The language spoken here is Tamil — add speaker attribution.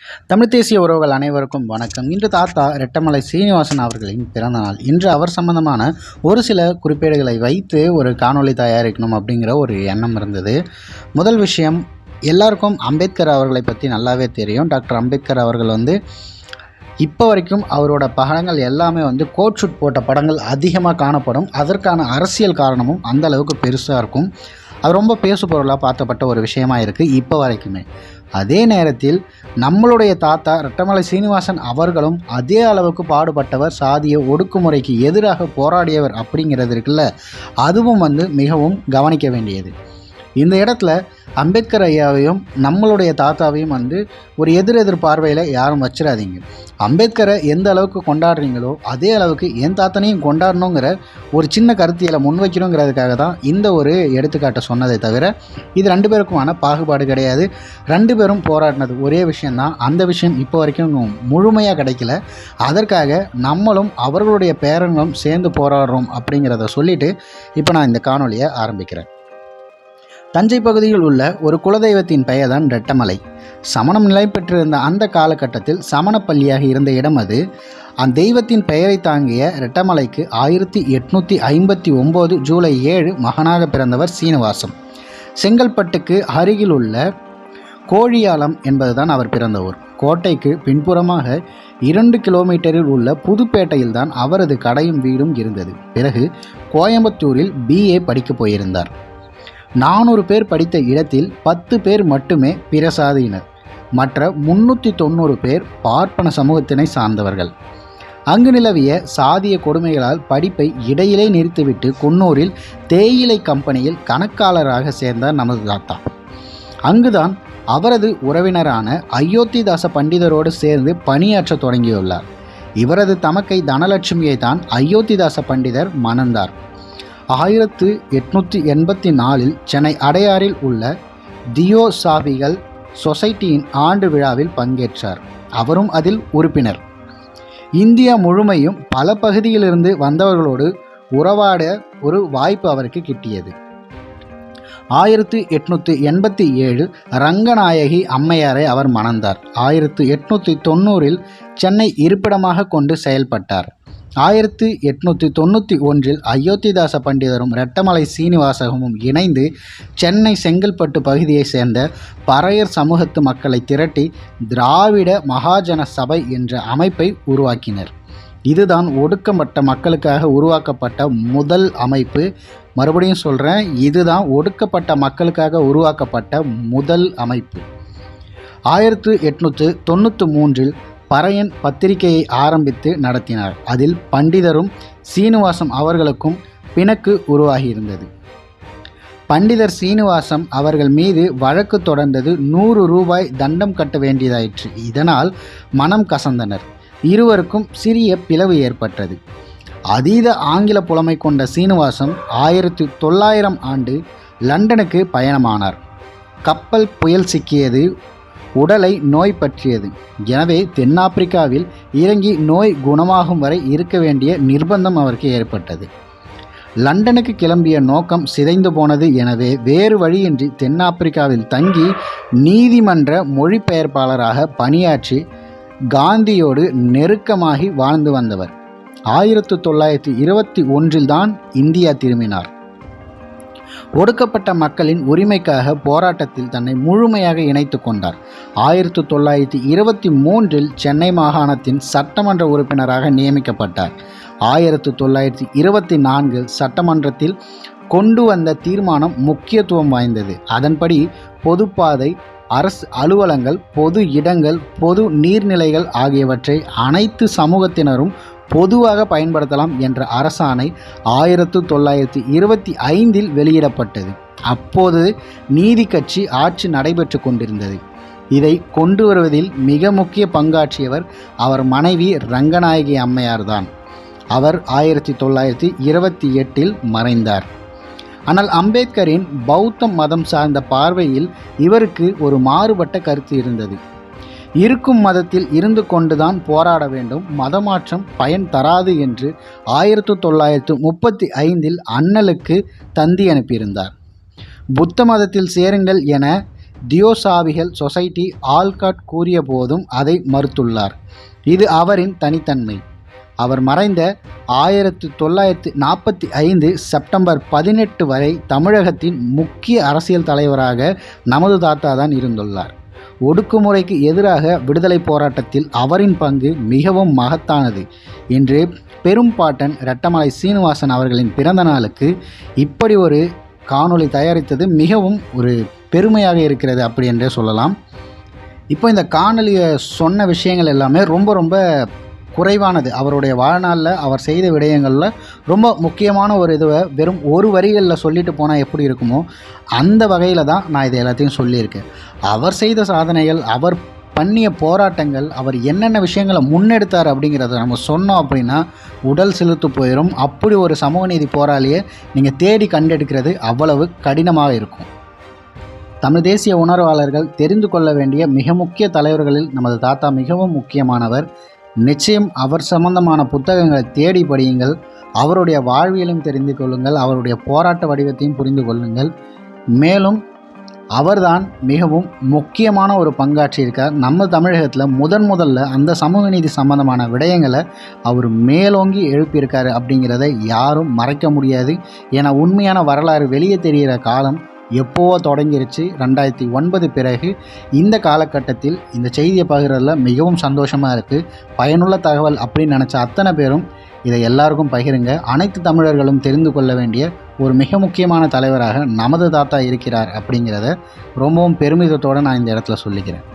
Speaker 1: தமிழ் தேசிய உறவுகள் அனைவருக்கும் வணக்கம். இன்று தாத்தா ரெட்டமலை சீனிவாசன் அவர்களின் பிறந்தநாள். இன்று அவர் சம்பந்தமான ஒரு சில குறிப்பேடுகளை வைத்து ஒரு காணொளி தயாரிக்கணும் அப்படிங்கிற ஒரு எண்ணம் இருந்தது. முதல் விஷயம், எல்லாருக்கும் அம்பேத்கர் அவர்களை பற்றி நல்லாவே தெரியும். டாக்டர் அம்பேத்கர் அவர்கள் இப்போ வரைக்கும் அவரோட படங்கள் எல்லாமே கோட் ஷூட் போட்ட படங்கள் அதிகமாக காணப்படும். அதற்கான அரசியல் காரணமும் அந்த அளவுக்கு பெருசாக இருக்கும். அது ரொம்ப பேசு பொருளாக பார்த்தப்பட்ட ஒரு விஷயமா இருக்குது இப்போ வரைக்குமே. அதே நேரத்தில் நம்மளுடைய தாத்தா ரெட்டமலை சீனிவாசன் அவர்களும் அதே அளவுக்கு பாடுபட்டவர், சாதிய ஒடுக்குமுறைக்கு எதிராக போராடியவர் அப்படிங்கிறது இருக்குல்ல, அதுவும் மிகவும் கவனிக்க வேண்டியது. இந்த இடத்துல அம்பேத்கர் ஐயாவையும் நம்மளுடைய தாத்தாவையும் ஒரு எதிர் பார்வையில் யாரும் வச்சிடாதீங்க. அம்பேத்கரை எந்த அளவுக்கு கொண்டாடுறீங்களோ அதே அளவுக்கு என் தாத்தனையும் கொண்டாடணுங்கிற ஒரு சின்ன கருத்தியலை முன்வைக்கணுங்கிறதுக்காக தான் இந்த ஒரு எடுத்துக்காட்டை சொன்னதை தவிர இது ரெண்டு பேருக்குமான பாகுபாடு கிடையாது. ரெண்டு பேரும் போராடினது ஒரே விஷயந்தான். அந்த விஷயம் இப்போ வரைக்கும் முழுமையாக கிடைக்கல. அதற்காக நம்மளும் அவர்களுடைய பேரங்களும் சேர்ந்து போராடுறோம் அப்படிங்கிறத சொல்லிவிட்டு இப்போ நான் இந்த காணொலியை ஆரம்பிக்கிறேன். தஞ்சை பகுதியில் உள்ள ஒரு குலதெய்வத்தின் பெயர் தான் ரெட்டமலை. சமணம் நிலை பெற்றிருந்த அந்த காலகட்டத்தில் சமணப்பள்ளியாக இருந்த இடம் அது. அந்த தெய்வத்தின் பெயரை தாங்கிய ரெட்டமலைக்கு 1859 ஜூலை 7 மகனாக பிறந்தவர் சீனிவாசம். செங்கல்பட்டுக்கு அருகில் உள்ள கோழியாலம் என்பதுதான் அவர் பிறந்த ஊர். கோட்டைக்கு பின்புறமாக 2 கிலோமீட்டரில் உள்ள புதுப்பேட்டையில் தான் அவரது கடையும் வீடும் இருந்தது. பிறகு கோயம்புத்தூரில் BA படிக்க போயிருந்தார். 400 பேர் படித்த இடத்தில் 10 பேர் மட்டுமே பிற சாதியினர். மற்ற 390 பேர் பார்ப்பன சமூகத்தினை சார்ந்தவர்கள். அங்கு நிலவிய சாதிய கொடுமைகளால் படிப்பை இடையிலே நிறுத்திவிட்டு குன்னூரில் தேயிலை கம்பெனியில் கணக்காளராக சேர்ந்தார் நமது தாத்தா. அங்குதான் அவரது உறவினரான அயோத்திதாச பண்டிதரோடு சேர்ந்து பணியாற்ற தொடங்கியுள்ளார். இவரது தமக்கை தனலட்சுமியை தான் அயோத்திதாச பண்டிதர் மணந்தார். 1884 சென்னை அடையாறில் உள்ள தியோசாபிகள் சொசைட்டியின் ஆண்டு விழாவில் பங்கேற்றார். அவரும் அதில் உறுப்பினர். இந்தியா முழுமையும் பல பகுதியிலிருந்து வந்தவர்களோடு உறவாட ஒரு வாய்ப்பு அவருக்கு கிட்டியது. 1887 ரங்கநாயகி அம்மையாரை அவர் மணந்தார். 1890 சென்னை இருப்பிடமாக கொண்டு செயல்பட்டார். 1891 அயோத்திதாச பண்டிதரும் ரெட்டமலை சீனிவாசகமும் இணைந்து சென்னை செங்கல்பட்டு பகுதியைச் சேர்ந்த பறையர் சமூகத்து மக்களை திரட்டி திராவிட மகாஜன சபை என்ற அமைப்பை உருவாக்கினர். இதுதான் ஒடுக்கப்பட்ட மக்களுக்காக உருவாக்கப்பட்ட முதல் அமைப்பு. மறுபடியும் சொல்கிறேன், இதுதான் ஒடுக்கப்பட்ட மக்களுக்காக உருவாக்கப்பட்ட முதல் அமைப்பு. 1893 பறையன் பத்திரிகையை ஆரம்பித்து நடத்தினார். அதில் பண்டிதரும் சீனிவாசம் அவர்களுக்கும் பிணக்கு உருவாகியிருந்தது. பண்டிதர் சீனிவாசம் அவர்கள் மீது வழக்கு தொடர்ந்தது. 100 ரூபாய் தண்டம் கட்ட வேண்டியதாயிற்று. இதனால் மனம் கசந்தனர். இருவருக்கும் சிறிய பிளவு ஏற்பட்டது. அதீத ஆங்கில புலமை கொண்ட சீனிவாசம் 1900 ஆண்டு லண்டனுக்கு பயணமானார். கப்பல் புயல் சிக்கியது. உடலை நோய் பற்றியது. எனவே தென்னாப்பிரிக்காவில் இறங்கி நோய் குணமாகும் வரை இருக்க வேண்டிய நிர்பந்தம் அவருக்கு ஏற்பட்டது. லண்டனுக்கு கிளம்பிய நோக்கம் சிதைந்து போனது. எனவே வேறு வழியின்றி தென்னாப்பிரிக்காவில் தங்கி நீதிமன்ற மொழிபெயர்ப்பாளராக பணியாற்றி காந்தியோடு நெருக்கமாகி வாழ்ந்து வந்தவர் 1921 தான் இந்தியா திரும்பினார். ஒடுக்கப்பட்ட மக்களின் உரிமைக்காக போராட்டத்தில் தன்னை முழுமையாக இணைத்து கொண்டார். 1923 சென்னை மாகாணத்தின் சட்டமன்ற உறுப்பினராக நியமிக்கப்பட்டார். 1924 சட்டமன்றத்தில் கொண்டு வந்த தீர்மானம் முக்கியத்துவம் வாய்ந்தது. அதன்படி பொதுப்பாதை, அரசு அலுவலங்கள், பொது இடங்கள், பொது நீர்நிலைகள் ஆகியவற்றை அனைத்து சமூகத்தினரும் பொதுவாக பயன்படுத்தலாம் என்ற அரசாணை 1925 வெளியிடப்பட்டது. அப்போது நீதி கட்சி ஆட்சி நடைபெற்று கொண்டிருந்தது. இதை கொண்டு வருவதில் மிக முக்கிய பங்காற்றியவர் அவர் மனைவி ரங்கநாயகி அம்மையார் தான். அவர் 1928 மறைந்தார். ஆனால் அம்பேத்கரின் பௌத்த மதம் சார்ந்த பார்வையில் இவருக்கு ஒரு மாறுபட்ட கருத்து இருந்தது. இருக்கும் மதத்தில் இருந்து கொண்டுதான் போராட வேண்டும், மதமாற்றம் பயன் தராது என்று 1935 அண்ணலுக்கு தந்தி அனுப்பியிருந்தார். புத்த மதத்தில் சேருங்கள் என தியோசாபிகள் சொசைட்டி ஆல்காட் கூறிய போதும் அதை மறுத்துள்ளார். இது அவரின் தனித்தன்மை. அவர் மறைந்த 1945 செப்டம்பர் 18 வரை தமிழகத்தின் முக்கிய அரசியல் தலைவராக நமது தாத்தா தான் இருந்துள்ளார். ஒடுக்குமுறைக்கு எதிராக விடுதலை போராட்டத்தில் அவரின் பங்கு மிகவும் மகத்தானது. இன்று பெரும்பாட்டன் ரெட்டமலை சீனிவாசன் அவர்களின் பிறந்த நாளுக்கு இப்படி ஒரு காணொளி தயாரித்தது மிகவும் ஒரு பெருமையாக இருக்கிறது அப்படி என்றே சொல்லலாம். இப்போ இந்த காணொலியை சொன்ன விஷயங்கள் எல்லாமே ரொம்ப குறைவானது. அவருடைய வாழ்நாளில் அவர் செய்த விடயங்களில் ரொம்ப முக்கியமான ஒரு இதுவை வெறும் ஒரு வரிகளில் சொல்லிட்டு போனால் எப்படி இருக்குமோ அந்த வகையில் தான் நான் இது எல்லாத்தையும் சொல்லியிருக்கேன். அவர் செய்த சாதனைகள், அவர் பண்ணிய போராட்டங்கள், அவர் என்னென்ன விஷயங்களை முன்னெடுத்தார் அப்படிங்கிறத நம்ம சொன்னோம் அப்படின்னா உடல் சிலுத்து போயிடும். அப்படி ஒரு சமூக நீதி போராளியை நீங்கள் தேடி கண்டெடுக்கிறது அவ்வளவு கடினமாக இருக்கும். தமிழ் தேசிய உணர்வாளர்கள் தெரிந்து கொள்ள வேண்டிய மிக முக்கிய தலைவர்களில் நமது தாத்தா மிகவும் முக்கியமானவர். நிச்சயம் அவர் சம்பந்தமான புத்தகங்களை தேடி படியுங்கள். அவருடைய வாழ்வியலையும் தெரிந்து கொள்ளுங்கள். அவருடைய போராட்ட வடிவத்தையும் புரிந்து கொள்ளுங்கள். மேலும் அவர்தான் மிகவும் முக்கியமான ஒரு பங்காற்றியிருக்கார். நம்ம தமிழகத்தில் முதல்ல அந்த சமூக நீதி சம்பந்தமான விடயங்களை அவர் மேலோங்கி எழுப்பியிருக்காரு அப்படிங்கிறத யாரும் மறைக்க முடியாது. ஏன்னா உண்மையான வரலாறு வெளியே தெரிகிற காலம் எப்போவோ தொடங்கிருச்சு. 2009 பிறகு இந்த காலகட்டத்தில் இந்த செய்தியை பகிர்றதில் மிகவும் சந்தோஷமாக இருக்குது. பயனுள்ள தகவல் அப்படின்னு நினச்ச அத்தனை பேரும் இதை எல்லாருக்கும் பகிருங்க. அனைத்து தமிழர்களும் தெரிந்து கொள்ள வேண்டிய ஒரு மிக முக்கியமான தலைவராக நமது தாத்தா இருக்கிறார் அப்படிங்கிறத ரொம்பவும் பெருமிதத்தோடு நான் இந்த இடத்துல சொல்லிக்கிறேன்.